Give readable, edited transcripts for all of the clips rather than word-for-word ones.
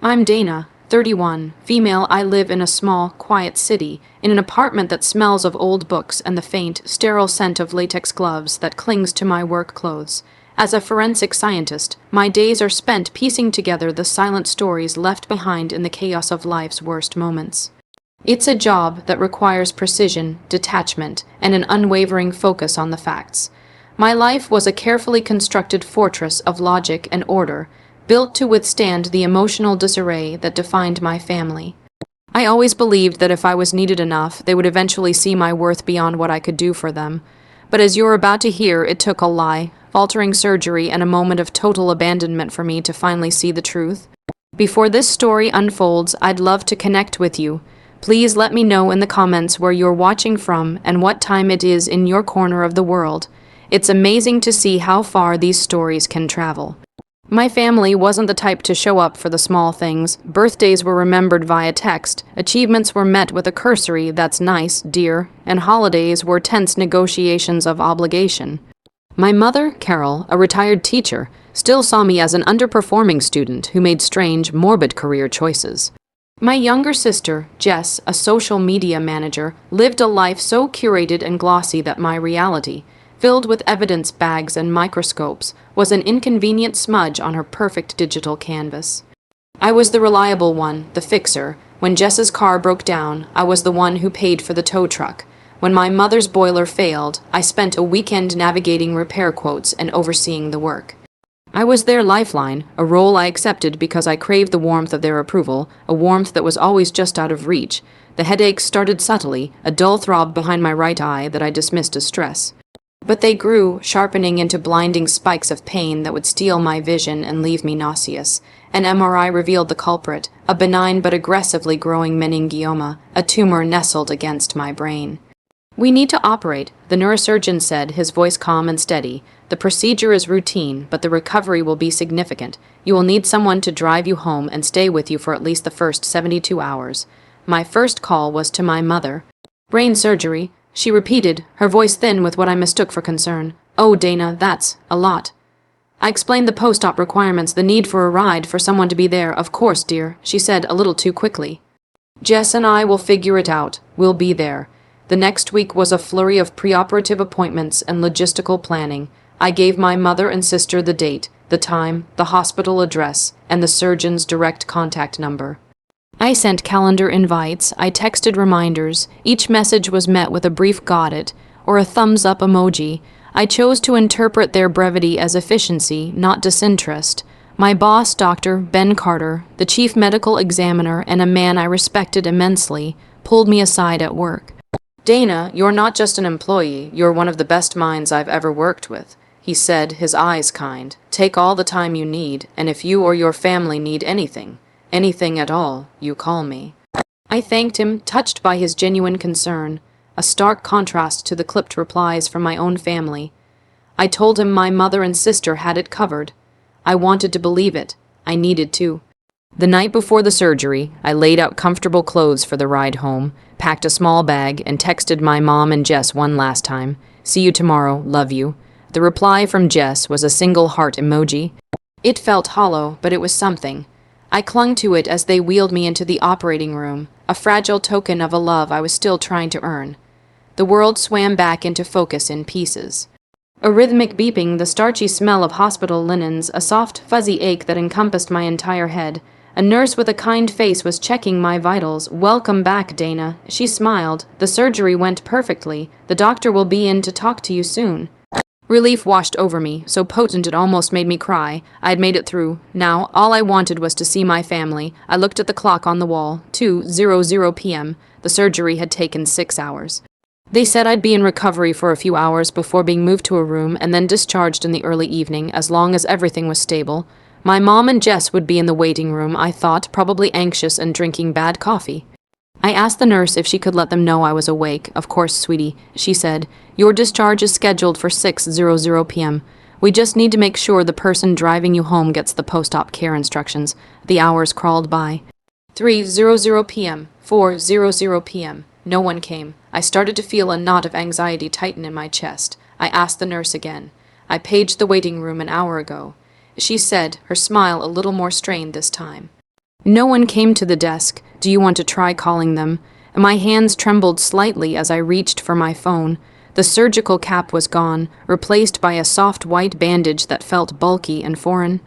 I'm Dana, 31, female. I live in a small, quiet city, in an apartment that smells of old books and the faint, sterile scent of latex gloves that clings to my work clothes. As a forensic scientist, my days are spent piecing together the silent stories left behind in the chaos of life's worst moments. It's a job that requires precision, detachment, and an unwavering focus on the facts. My life was a carefully constructed fortress of logic and order, built to withstand the emotional disarray that defined my family. I always believed that if I was needed enough, they would eventually see my worth beyond what I could do for them. But as you're about to hear, it took a lie, faltering surgery, and a moment of total abandonment for me to finally see the truth. Before this story unfolds, I'd love to connect with you. Please let me know in the comments where you're watching from and what time it is in your corner of the world. It's amazing to see how far these stories can travel. My family wasn't the type to show up for the small things. Birthdays were remembered via text, achievements were met with a cursory "that's nice, dear," and holidays were tense negotiations of obligation. My mother, Carol, a retired teacher, still saw me as an underperforming student who made strange, morbid career choices. My younger sister, Jess, a social media manager, lived a life so curated and glossy that my reality, filled with evidence bags and microscopes, was an inconvenient smudge on her perfect digital canvas. I was the reliable one, the fixer. When Jess's car broke down, I was the one who paid for the tow truck. When my mother's boiler failed, I spent a weekend navigating repair quotes and overseeing the work. I was their lifeline, a role I accepted because I craved the warmth of their approval, a warmth that was always just out of reach. The headaches started subtly, a dull throb behind my right eye that I dismissed as stress. But they grew, sharpening into blinding spikes of pain that would steal my vision and leave me nauseous. An MRI revealed the culprit, a benign but aggressively growing meningioma, a tumor nestled against my brain. "We need to operate," the neurosurgeon said, his voice calm and steady. "The procedure is routine, but the recovery will be significant. You will need someone to drive you home and stay with you for at least the first 72 hours. My first call was to my mother. "Brain surgery," she repeated, her voice thin with what I mistook for concern. "Oh, Dana, that's a lot." I explained the post-op requirements, the need for a ride, for someone to be there. "Of course, dear," she said a little too quickly. "Jess and I will figure it out. We'll be there." The next week was a flurry of preoperative appointments and logistical planning. I gave my mother and sister the date, the time, the hospital address, and the surgeon's direct contact number. I sent calendar invites, I texted reminders. Each message was met with a brief "got it" or a thumbs-up emoji. I chose to interpret their brevity as efficiency, not disinterest. My boss, Dr. Ben Carter, the chief medical examiner and a man I respected immensely, pulled me aside at work. "Dana, you're not just an employee, you're one of the best minds I've ever worked with," he said, his eyes kind. "Take all the time you need, and if you or your family need anything at all, you call me." I thanked him, touched by his genuine concern, a stark contrast to the clipped replies from my own family. I told him my mother and sister had it covered. I wanted to believe it. I needed to. The night before the surgery, I laid out comfortable clothes for the ride home, packed a small bag, and texted my mom and Jess one last time. "See you tomorrow, love you." The reply from Jess was a single heart emoji. It felt hollow, but it was something. I clung to it as they wheeled me into the operating room, a fragile token of a love I was still trying to earn. The world swam back into focus in pieces. A rhythmic beeping, the starchy smell of hospital linens, a soft, fuzzy ache that encompassed my entire head. A nurse with a kind face was checking my vitals. "Welcome back, Dana." She smiled. "The surgery went perfectly. The doctor will be in to talk to you soon." Relief washed over me, so potent it almost made me cry. I had made it through. Now, all I wanted was to see my family. I looked at the clock on the wall. 2:00 p.m. The surgery had taken 6 hours. They said I'd be in recovery for a few hours before being moved to a room and then discharged in the early evening, as long as everything was stable. My mom and Jess would be in the waiting room, I thought, probably anxious and drinking bad coffee. I asked the nurse if she could let them know I was awake. "Of course, sweetie," she said. "Your discharge is scheduled for 6:00 p.m. We just need to make sure the person driving you home gets the post-op care instructions." The hours crawled by. 3:00 p.m., 4:00 p.m. No one came. I started to feel a knot of anxiety tighten in my chest. I asked the nurse again. "I paged the waiting room an hour ago." She said, her smile a little more strained this time. No one came to the desk. Do you want to try calling them? My hands trembled slightly as I reached for my phone. The surgical cap was gone, replaced by a soft white bandage that felt bulky and foreign.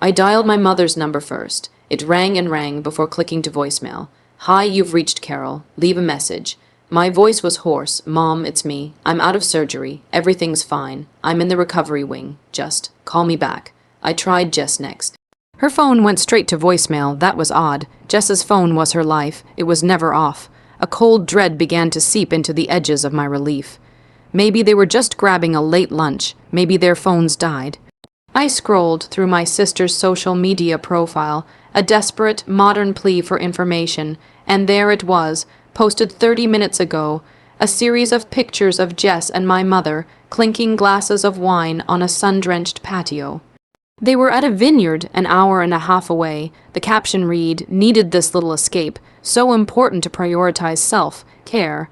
I dialed my mother's number first. It rang and rang before clicking to voicemail. "Hi, you've reached Carol. Leave a message." My voice was hoarse. "Mom, it's me. I'm out of surgery. Everything's fine. I'm in the recovery wing. Just call me back." I tried Jess next. Her phone went straight to voicemail. That was odd. Jess's phone was her life. It was never off. A cold dread began to seep into the edges of my relief. Maybe they were just grabbing a late lunch. Maybe their phones died. I scrolled through my sister's social media profile, a desperate, modern plea for information, and there it was, posted 30 minutes ago, a series of pictures of Jess and my mother clinking glasses of wine on a sun-drenched patio. They were at a vineyard an hour and a half away. The caption read, "Needed this little escape. So important to prioritize self-care.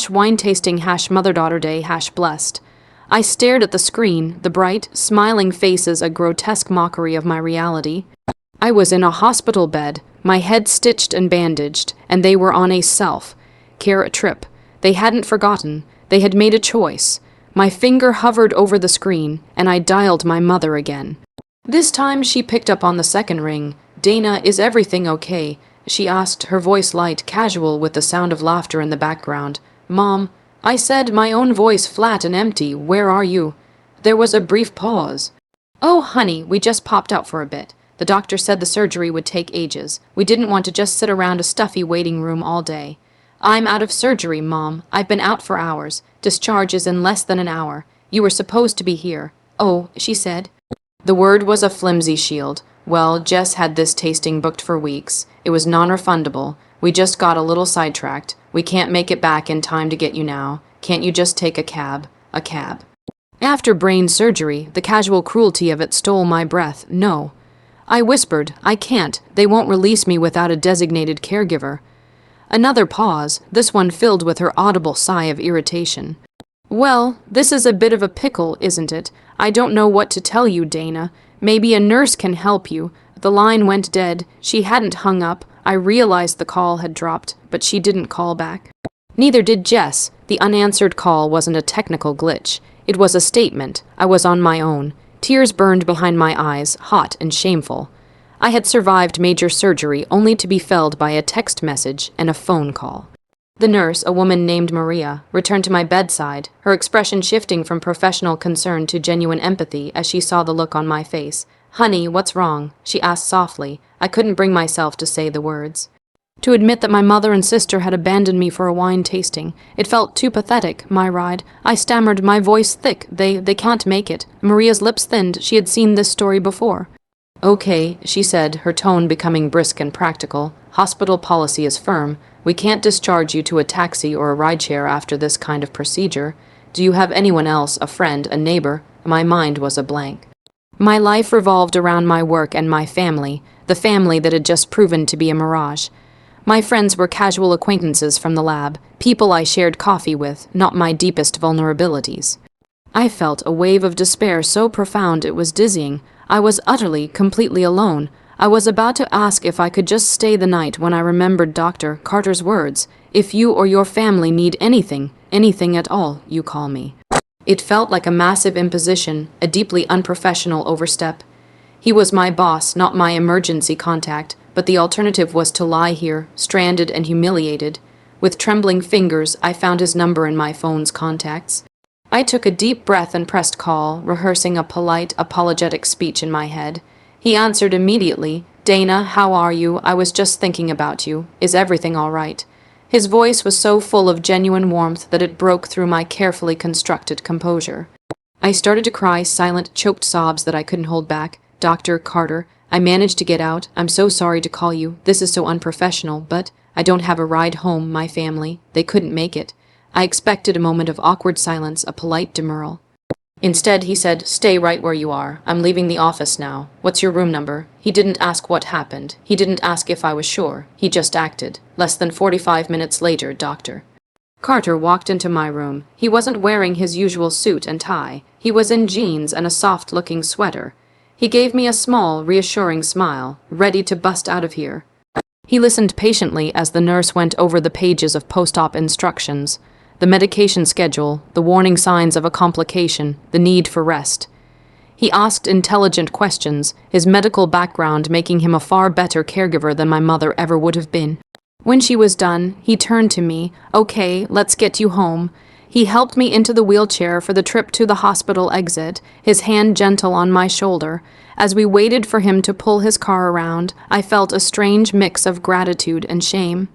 #wine tasting #mother-daughter day #blessed." I stared at the screen, the bright, smiling faces a grotesque mockery of my reality. I was in a hospital bed, my head stitched and bandaged, and they were on a self-care trip. They hadn't forgotten. They had made a choice. My finger hovered over the screen, and I dialed my mother again. This time she picked up on the second ring. "Dana, is everything okay?" she asked, her voice light, casual with the sound of laughter in the background. "Mom," I said, my own voice flat and empty, "where are you?" There was a brief pause. "Oh, honey, we just popped out for a bit. The doctor said the surgery would take ages. We didn't want to just sit around a stuffy waiting room all day." "I'm out of surgery, Mom. I've been out for hours. Discharge is in less than an hour. You were supposed to be here." "Oh," she said. The word was a flimsy shield. Well, Jess had this tasting booked for weeks. It was non-refundable. We just got a little sidetracked. We can't make it back in time to get you now. Can't you just take a cab? A cab. After brain surgery, the casual cruelty of it stole my breath. No. I whispered, "I can't. They won't release me without a designated caregiver." Another pause, this one filled with her audible sigh of irritation. "Well, this is a bit of a pickle, isn't it? I don't know what to tell you, Dana. Maybe a nurse can help you." The line went dead. She hadn't hung up. I realized the call had dropped, but she didn't call back. Neither did Jess. The unanswered call wasn't a technical glitch. It was a statement. I was on my own. Tears burned behind my eyes, hot and shameful. I had survived major surgery only to be felled by a text message and a phone call. The nurse, a woman named Maria, returned to my bedside, her expression shifting from professional concern to genuine empathy as she saw the look on my face. "Honey, what's wrong?" she asked softly. I couldn't bring myself to say the words. To admit that my mother and sister had abandoned me for a wine tasting. It felt too pathetic, my ride. I stammered, my voice thick. They can't make it. Maria's lips thinned. She had seen this story before. "Okay," she said, her tone becoming brisk and practical. "Hospital policy is firm. We can't discharge you to a taxi or a rideshare after this kind of procedure. Do you have anyone else, a friend, a neighbor?" My mind was a blank. My life revolved around my work and my family, the family that had just proven to be a mirage. My friends were casual acquaintances from the lab, people I shared coffee with, not my deepest vulnerabilities. I felt a wave of despair so profound it was dizzying. I was utterly, completely alone. I was about to ask if I could just stay the night when I remembered Dr. Carter's words, "If you or your family need anything, anything at all, you call me." It felt like a massive imposition, a deeply unprofessional overstep. He was my boss, not my emergency contact, but the alternative was to lie here, stranded and humiliated. With trembling fingers, I found his number in my phone's contacts. I took a deep breath and pressed call, rehearsing a polite, apologetic speech in my head. He answered immediately. "Dana, how are you? I was just thinking about you. Is everything all right?" His voice was so full of genuine warmth that it broke through my carefully constructed composure. I started to cry silent, choked sobs that I couldn't hold back. "Dr. Carter, I managed to get out. I'm so sorry to call you. This is so unprofessional, but I don't have a ride home, my family. They couldn't make it." I expected a moment of awkward silence, a polite demurral. Instead, he said, "Stay right where you are. I'm leaving the office now. What's your room number?" He didn't ask what happened. He didn't ask if I was sure. He just acted. Less than 45 minutes later, Dr. Carter walked into my room. He wasn't wearing his usual suit and tie. He was in jeans and a soft-looking sweater. He gave me a small, reassuring smile, ready to bust out of here. He listened patiently as the nurse went over the pages of post-op instructions, the medication schedule, the warning signs of a complication, the need for rest. He asked intelligent questions, his medical background making him a far better caregiver than my mother ever would have been. When she was done, he turned to me. "Okay, let's get you home." He helped me into the wheelchair for the trip to the hospital exit, his hand gentle on my shoulder. As we waited for him to pull his car around, I felt a strange mix of gratitude and shame.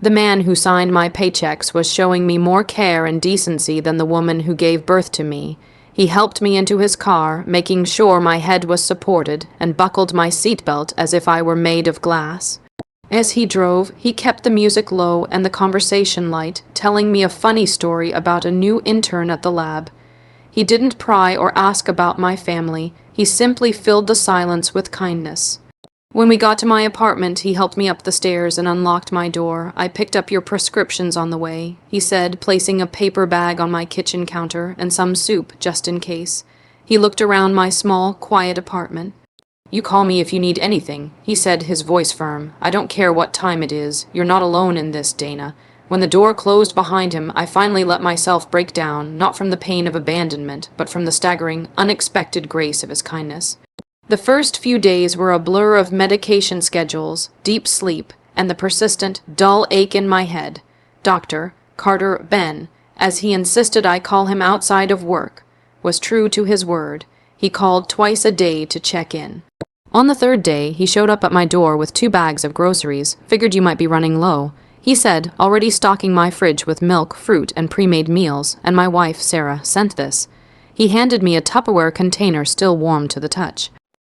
The man who signed my paychecks was showing me more care and decency than the woman who gave birth to me. He helped me into his car, making sure my head was supported, and buckled my seatbelt as if I were made of glass. As he drove, he kept the music low and the conversation light, telling me a funny story about a new intern at the lab. He didn't pry or ask about my family. He simply filled the silence with kindness. When we got to my apartment, he helped me up the stairs and unlocked my door. "I picked up your prescriptions on the way," he said, placing a paper bag on my kitchen counter and some soup just in case. He looked around my small, quiet apartment. "You call me if you need anything," he said, his voice firm. "I don't care what time it is. You're not alone in this, Dana." When the door closed behind him, I finally let myself break down, not from the pain of abandonment, but from the staggering, unexpected grace of his kindness. The first few days were a blur of medication schedules, deep sleep, and the persistent, dull ache in my head. Dr. Carter Ben, as he insisted I call him outside of work, was true to his word. He called twice a day to check in. On the third day, he showed up at my door with 2 bags of groceries. "Figured you might be running low," he said, already stocking my fridge with milk, fruit, and pre-made meals, and my wife, Sarah, sent this. He handed me a Tupperware container still warm to the touch.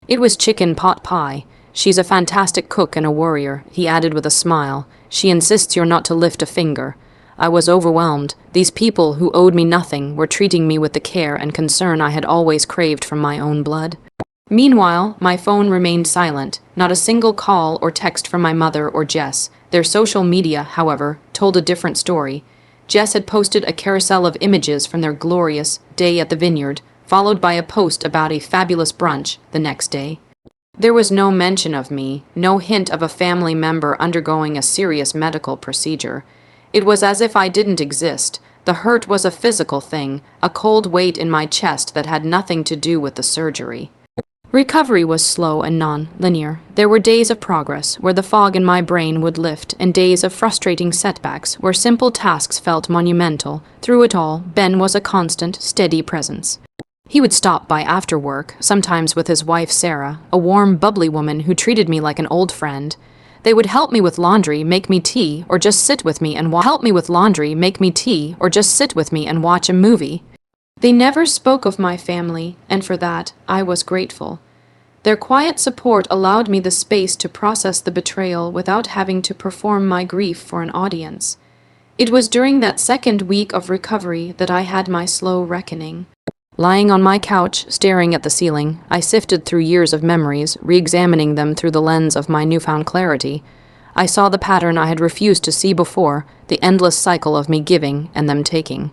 It was chicken pot pie. "She's a fantastic cook and a warrior," he added with a smile. "She insists you're not to lift a finger." I was overwhelmed. These people who owed me nothing were treating me with the care and concern I had always craved from my own blood. Meanwhile, my phone remained silent. Not a single call or text from my mother or Jess. Their social media, however, told a different story. Jess had posted a carousel of images from their glorious day at the vineyard, followed by a post about a fabulous brunch the next day. There was no mention of me, no hint of a family member undergoing a serious medical procedure. It was as if I didn't exist. The hurt was a physical thing, a cold weight in my chest that had nothing to do with the surgery. Recovery was slow and non-linear. There were days of progress, where the fog in my brain would lift, and days of frustrating setbacks, where simple tasks felt monumental. Through it all, Ben was a constant, steady presence. He would stop by after work, sometimes with his wife Sarah, a warm, bubbly woman who treated me like an old friend. They would help me with laundry, make me tea, or just sit with me and watch a movie. They never spoke of my family, and for that, I was grateful. Their quiet support allowed me the space to process the betrayal without having to perform my grief for an audience. It was during that second week of recovery that I had my slow reckoning. Lying on my couch, staring at the ceiling, I sifted through years of memories, re-examining them through the lens of my newfound clarity. I saw the pattern I had refused to see before, the endless cycle of me giving and them taking.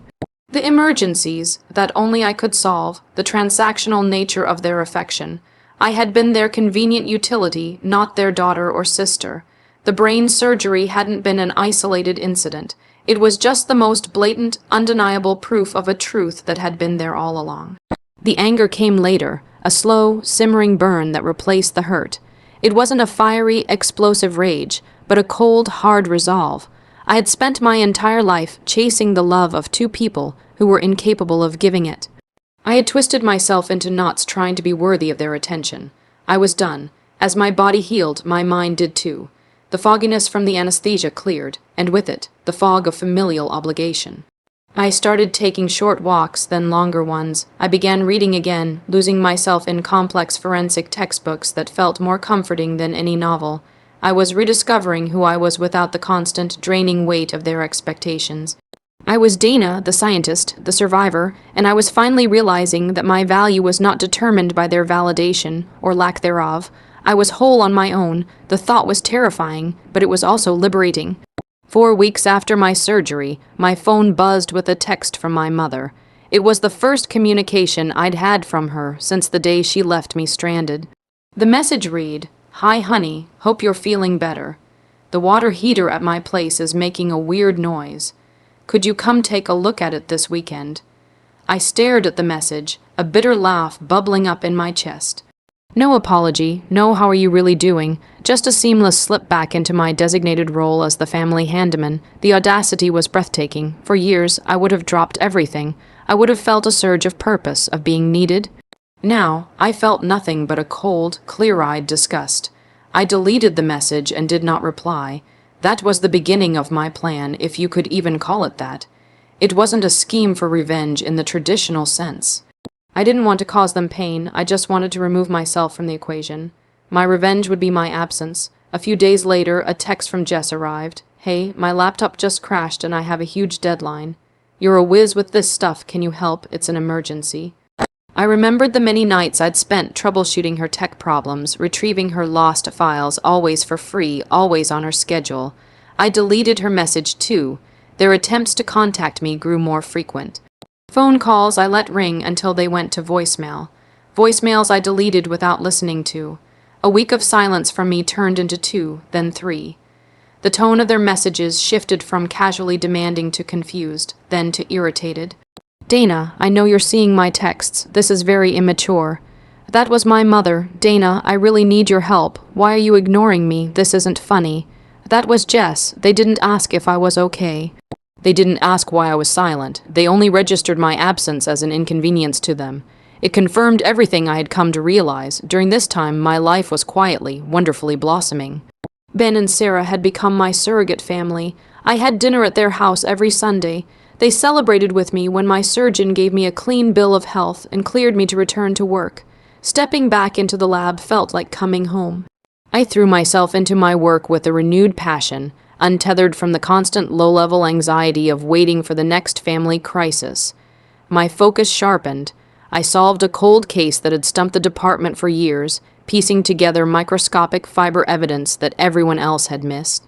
The emergencies that only I could solve, the transactional nature of their affection. I had been their convenient utility, not their daughter or sister. The brain surgery hadn't been an isolated incident. It was just the most blatant, undeniable proof of a truth that had been there all along. The anger came later, a slow, simmering burn that replaced the hurt. It wasn't a fiery, explosive rage, but a cold, hard resolve. I had spent my entire life chasing the love of 2 people who were incapable of giving it. I had twisted myself into knots trying to be worthy of their attention. I was done. As my body healed, my mind did too. The fogginess from the anesthesia cleared, and with it, the fog of familial obligation. I started taking short walks, then longer ones. I began reading again, losing myself in complex forensic textbooks that felt more comforting than any novel. I was rediscovering who I was without the constant, draining weight of their expectations. I was Dana, the scientist, the survivor, and I was finally realizing that my value was not determined by their validation, or lack thereof. I was whole on my own. The thought was terrifying, but it was also liberating. 4 weeks after my surgery, my phone buzzed with a text from my mother. It was the first communication I'd had from her since the day she left me stranded. The message read, "Hi honey, hope you're feeling better." The water heater at my place is making a weird noise. Could you come take a look at it this weekend? I stared at the message, a bitter laugh bubbling up in my chest. No apology, no how are you really doing, just a seamless slip back into my designated role as the family handyman. The audacity was breathtaking. For years, I would have dropped everything. I would have felt a surge of purpose, of being needed. Now, I felt nothing but a cold, clear-eyed disgust. I deleted the message and did not reply. That was the beginning of my plan, if you could even call it that. It wasn't a scheme for revenge in the traditional sense. I didn't want to cause them pain, I just wanted to remove myself from the equation. My revenge would be my absence. A few days later, a text from Jess arrived. Hey, my laptop just crashed and I have a huge deadline. You're a whiz with this stuff, can you help? It's an emergency. I remembered the many nights I'd spent troubleshooting her tech problems, retrieving her lost files, always for free, always on her schedule. I deleted her message too. Their attempts to contact me grew more frequent. Phone calls I let ring until they went to voicemail. Voicemails I deleted without listening to. A week of silence from me turned into 2, then 3. The tone of their messages shifted from casually demanding to confused, then to irritated. Dana, I know you're seeing my texts. This is very immature. That was my mother. Dana, I really need your help. Why are you ignoring me? This isn't funny. That was Jess. They didn't ask if I was okay. They didn't ask why I was silent. They only registered my absence as an inconvenience to them. It confirmed everything I had come to realize. During this time, my life was quietly, wonderfully blossoming. Ben and Sarah had become my surrogate family. I had dinner at their house every Sunday. They celebrated with me when my surgeon gave me a clean bill of health and cleared me to return to work. Stepping back into the lab felt like coming home. I threw myself into my work with a renewed passion, untethered from the constant low-level anxiety of waiting for the next family crisis. My focus sharpened. I solved a cold case that had stumped the department for years, piecing together microscopic fiber evidence that everyone else had missed.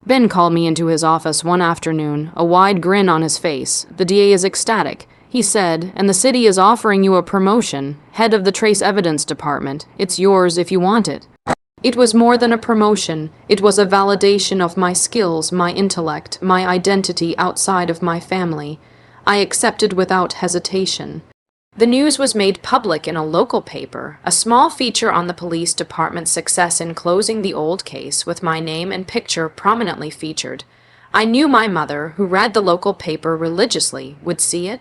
Ben called me into his office one afternoon, a wide grin on his face. The DA is ecstatic, he said, and the city is offering you a promotion, head of the trace evidence department. It's yours if you want it. It was more than a promotion. It was a validation of my skills, my intellect, my identity outside of my family. I accepted without hesitation. The news was made public in a local paper, a small feature on the police department's success in closing the old case with my name and picture prominently featured. I knew my mother, who read the local paper religiously, would see it.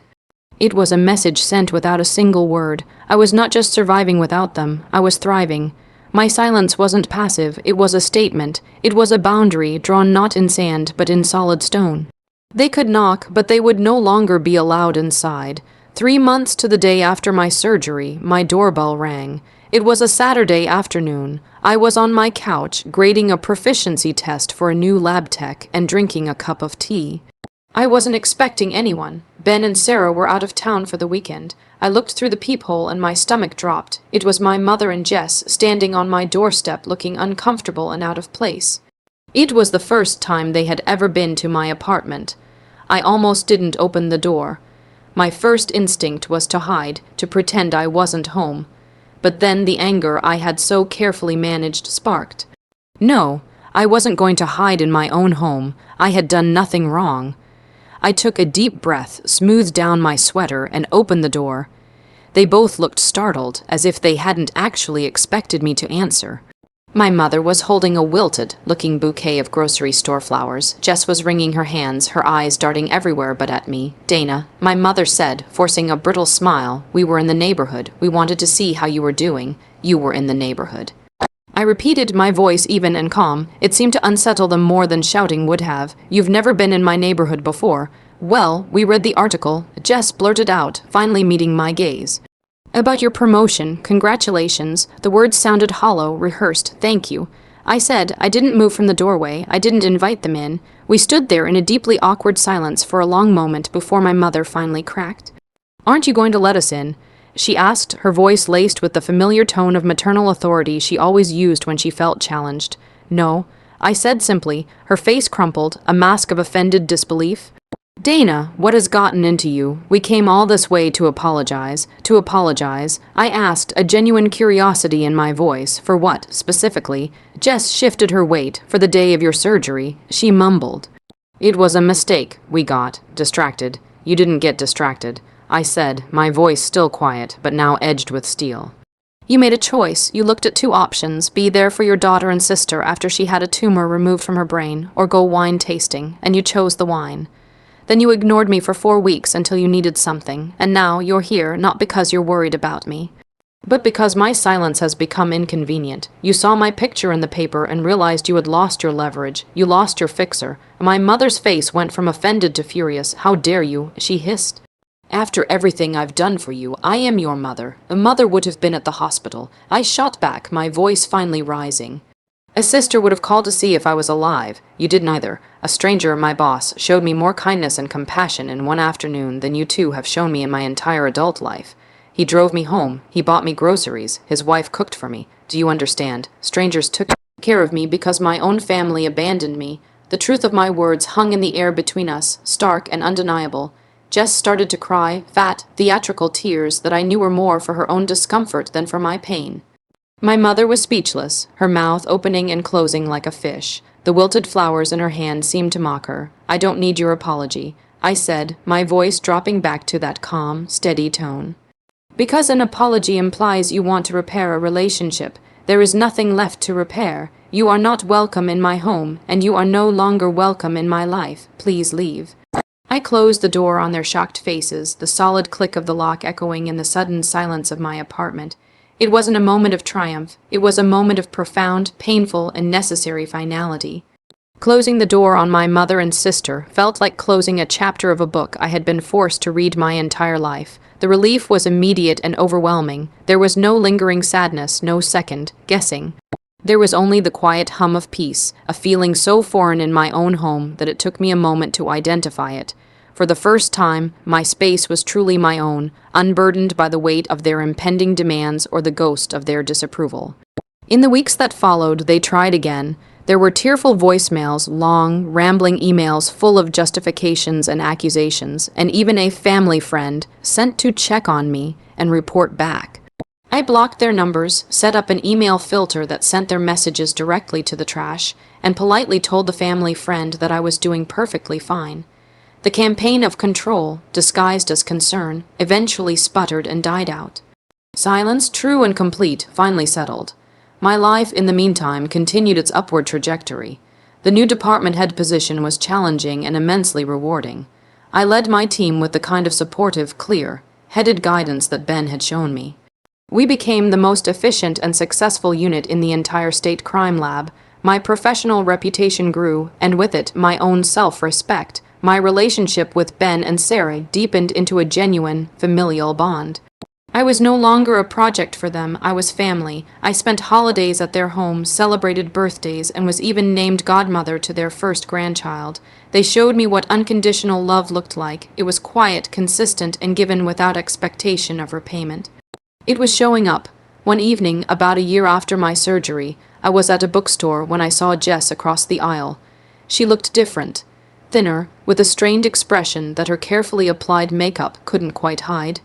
It was a message sent without a single word. I was not just surviving without them, I was thriving. My silence wasn't passive, it was a statement. It was a boundary, drawn not in sand, but in solid stone. They could knock, but they would no longer be allowed inside. 3 months to the day after my surgery, my doorbell rang. It was a Saturday afternoon. I was on my couch, grading a proficiency test for a new lab tech and drinking a cup of tea. I wasn't expecting anyone. Ben and Sarah were out of town for the weekend. I looked through the peephole and my stomach dropped. It was my mother and Jess standing on my doorstep looking uncomfortable and out of place. It was the first time they had ever been to my apartment. I almost didn't open the door. My first instinct was to hide, to pretend I wasn't home. But then the anger I had so carefully managed sparked. No, I wasn't going to hide in my own home. I had done nothing wrong. I took a deep breath, smoothed down my sweater, and opened the door. They both looked startled, as if they hadn't actually expected me to answer. My mother was holding a wilted-looking bouquet of grocery store flowers. Jess was wringing her hands, her eyes darting everywhere but at me. Dana, my mother said, forcing a brittle smile, we were in the neighborhood. We wanted to see how you were doing. You were in the neighborhood. I repeated, my voice even and calm. It seemed to unsettle them more than shouting would have. You've never been in my neighborhood before. Well, we read the article. Jess blurted out, finally meeting my gaze. About your promotion, congratulations. The words sounded hollow, rehearsed, thank you. I said, I didn't move from the doorway. I didn't invite them in. We stood there in a deeply awkward silence for a long moment before my mother finally cracked. Aren't you going to let us in? She asked, her voice laced with the familiar tone of maternal authority she always used when she felt challenged. No, I said simply, her face crumpled, a mask of offended disbelief. Dana, what has gotten into you? We came all this way to apologize. To apologize? I asked, a genuine curiosity in my voice. For what, specifically? Jess shifted her weight. For the day of your surgery. She mumbled. It was a mistake. We got distracted. You didn't get distracted, I said, my voice still quiet, but now edged with steel. You made a choice. You looked at two options, be there for your daughter and sister after she had a tumor removed from her brain, or go wine tasting, and you chose the wine. Then you ignored me for 4 weeks until you needed something, and now you're here not because you're worried about me, but because my silence has become inconvenient. You saw my picture in the paper and realized you had lost your leverage. You lost your fixer. My mother's face went from offended to furious. How dare you? She hissed. After everything I've done for you, I am your mother. A mother would have been at the hospital. I shot back, my voice finally rising. A sister would have called to see if I was alive. You did neither. A stranger, my boss, showed me more kindness and compassion in one afternoon than you two have shown me in my entire adult life. He drove me home. He bought me groceries. His wife cooked for me. Do you understand? Strangers took care of me because my own family abandoned me. The truth of my words hung in the air between us, stark and undeniable. Jess started to cry, fat, theatrical tears that I knew were more for her own discomfort than for my pain. My mother was speechless, her mouth opening and closing like a fish. The wilted flowers in her hand seemed to mock her. I don't need your apology, I said, my voice dropping back to that calm, steady tone. Because an apology implies you want to repair a relationship. There is nothing left to repair. You are not welcome in my home, and you are no longer welcome in my life. Please leave. I closed the door on their shocked faces, the solid click of the lock echoing in the sudden silence of my apartment. It wasn't a moment of triumph. It was a moment of profound, painful, and necessary finality. Closing the door on my mother and sister felt like closing a chapter of a book I had been forced to read my entire life. The relief was immediate and overwhelming. There was no lingering sadness, no second guessing. There was only the quiet hum of peace, a feeling so foreign in my own home that it took me a moment to identify it. For the first time, my space was truly my own, unburdened by the weight of their impending demands or the ghost of their disapproval. In the weeks that followed, they tried again. There were tearful voicemails, long, rambling emails full of justifications and accusations, and even a family friend sent to check on me and report back. I blocked their numbers, set up an email filter that sent their messages directly to the trash, and politely told the family friend that I was doing perfectly fine. The campaign of control, disguised as concern, eventually sputtered and died out. Silence, true and complete, finally settled. My life, in the meantime, continued its upward trajectory. The new department head position was challenging and immensely rewarding. I led my team with the kind of supportive, clear, headed guidance that Ben had shown me. We became the most efficient and successful unit in the entire state crime lab. My professional reputation grew, and with it, my own self-respect. My relationship with Ben and Sarah deepened into a genuine, familial bond. I was no longer a project for them, I was family. I spent holidays at their home, celebrated birthdays, and was even named godmother to their first grandchild. They showed me what unconditional love looked like. It was quiet, consistent, and given without expectation of repayment. It was showing up. One evening, about a year after my surgery, I was at a bookstore when I saw Jess across the aisle. She looked different, thinner, with a strained expression that her carefully applied makeup couldn't quite hide.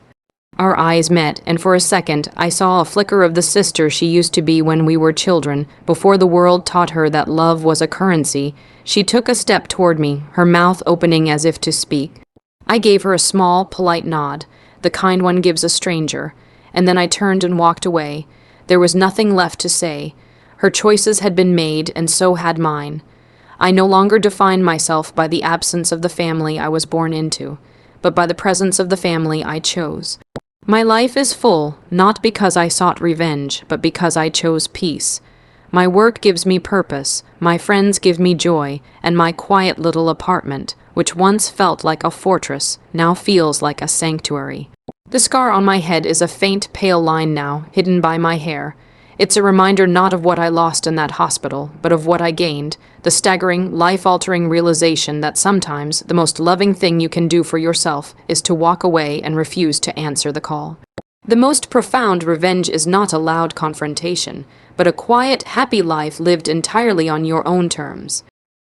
Our eyes met, and for a second I saw a flicker of the sister she used to be when we were children, before the world taught her that love was a currency. She took a step toward me, her mouth opening as if to speak. I gave her a small, polite nod, the kind one gives a stranger, and then I turned and walked away. There was nothing left to say. Her choices had been made, and so had mine. I no longer defined myself by the absence of the family I was born into, but by the presence of the family I chose. My life is full, not because I sought revenge, but because I chose peace. My work gives me purpose, my friends give me joy, and my quiet little apartment, which once felt like a fortress, now feels like a sanctuary. The scar on my head is a faint, pale line now, hidden by my hair. It's a reminder not of what I lost in that hospital, but of what I gained, the staggering, life-altering realization that sometimes the most loving thing you can do for yourself is to walk away and refuse to answer the call. The most profound revenge is not a loud confrontation, but a quiet, happy life lived entirely on your own terms.